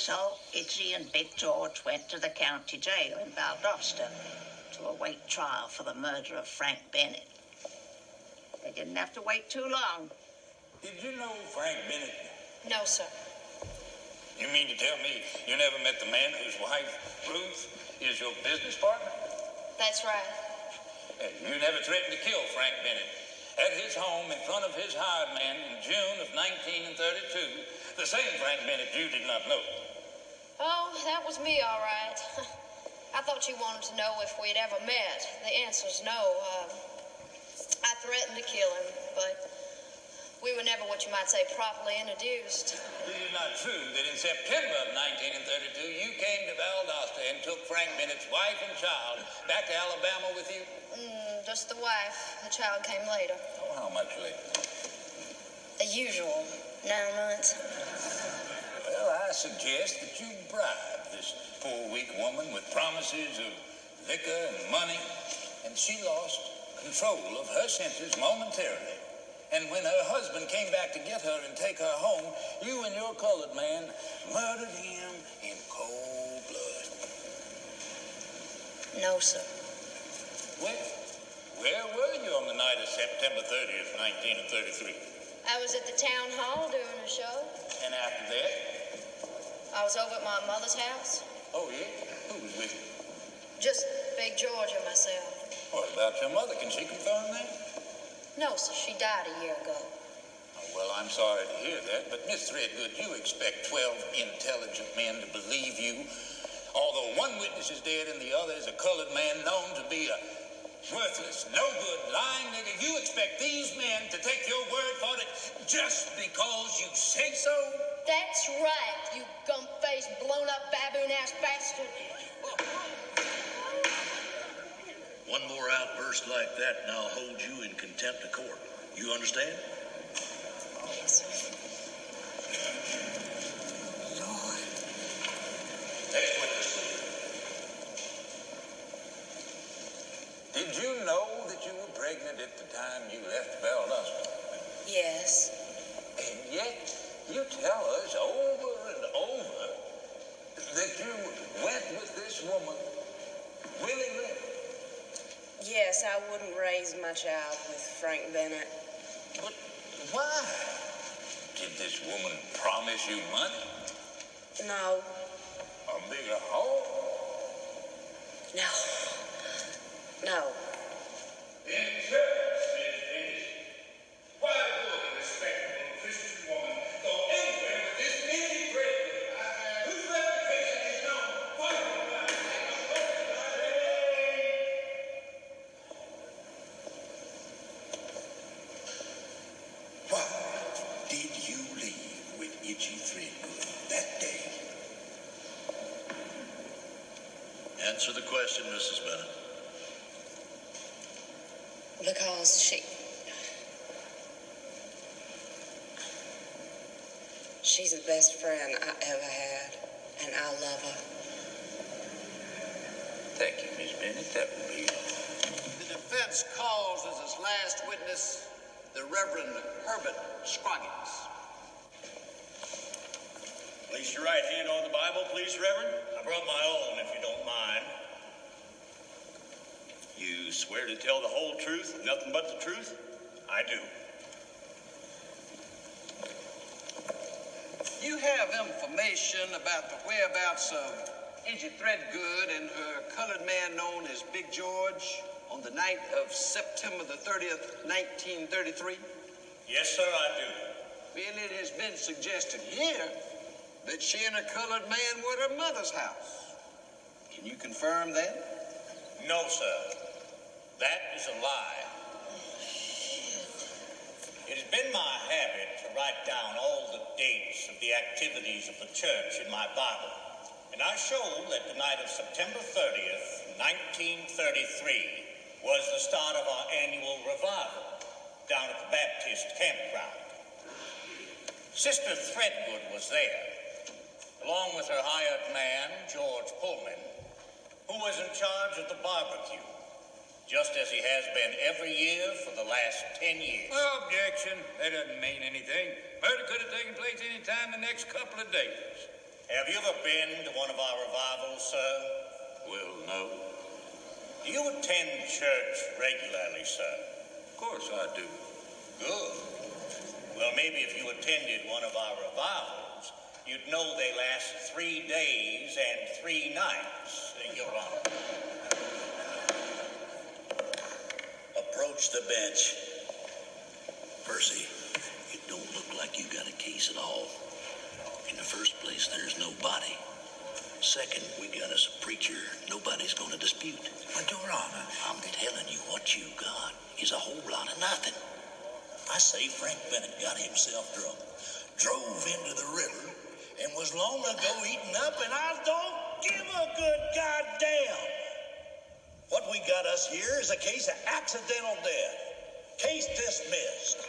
So Itchy and Big George went to the county jail in Valdosta to await trial for the murder of Frank Bennett. They didn't have to wait too long. Did you know Frank Bennett? No, sir. You mean to tell me you never met the man whose wife, Ruth, is your business partner? That's right. And you never threatened to kill Frank Bennett at his home in front of his hired man in June of 1932, the same Frank Bennett you did not know. Oh, that was me, all right. I thought you wanted to know if we'd ever met. The answer's no. I threatened to kill him, but we were never what you might say properly introduced. Is it not true that in September of 1932 you came to Valdosta and took Frank Bennett's wife and child back to Alabama with you? Just the wife. The child came later. Oh, how much later? The usual 9 months. Well, I suggest that you bribe this poor, weak woman with promises of liquor and money, and she lost control of her senses momentarily. And when her husband came back to get her and take her home, you and your colored man murdered him in cold blood. No, sir. Where were you on the night of September 30th, 1933? I was at the town hall doing a show. And after that? I was over at my mother's house. Oh, yeah? Who was with you? Just Big George and myself. What about your mother? Can she confirm that? No, sir. She died a year ago. Oh, well, I'm sorry to hear that, but Miss Threadgood, you expect 12 intelligent men to believe you, although one witness is dead and the other is a colored man known to be a worthless, no-good, lying nigger. You expect these men to take your word for it just because you say so? That's right, you gum-faced, blown-up, baboon-ass bastard. One more outburst like that and I'll hold you in contempt of court. You understand? Yes, sir. Lord. Next witness. Did you know that you were pregnant at the time you left Valdosta? Yes. And yet, you tell us over and over that you went with this woman willingly. Yes, I wouldn't raise my child with Frank Bennett. But why? Did this woman promise you money? No. A bigger home? No. No. In church, Miss Dennis, why would a respectable Christian woman go anywhere with this busy president whose reputation is known for Why did you leave with Itchy Threadgood that day? Answer the question, Mrs. Bennett. Because she's the best friend I ever had, and I love her. Thank you, Miss Bennett. That will be all. The defense calls as its last witness the Reverend Herbert Scroggins. Place your right hand on the Bible, please, Reverend. I brought my own, if you don't mind. You swear to tell the whole truth, nothing but the truth? I do. You have information about the whereabouts of Itchy Threadgood and her colored man known as Big George on the night of September the 30th, 1933? Yes, sir, I do. Well, it has been suggested here that she and her colored man were at her mother's house. Can you confirm that? No, sir. That is a lie. It has been my habit to write down all the dates of the activities of the church in my Bible. And I show that the night of September 30th, 1933, was the start of our annual revival down at the Baptist campground. Sister Threadgood was there, along with her hired man, George Pullman, who was in charge of the barbecue, just as he has been every year for the last 10 years. Objection. That doesn't mean anything. Murder could have taken place any time the next couple of days. Have you ever been to one of our revivals, sir? Well, no. Do you attend church regularly, sir? Of course I do. Good. Well, maybe if you attended one of our revivals, you'd know they last 3 days and 3 nights, Your Honor. Approach the bench. Percy, it don't look like you got a case at all. In the first place, there's no body. Second, we got us a preacher nobody's going to dispute. But, Your Honor, I'm telling you, what you got is a whole lot of nothing. I say Frank Bennett got himself drunk, drove into the river, and was long ago eaten up, and I don't give a good goddamn. What we got us here is a case of accidental death. Case dismissed.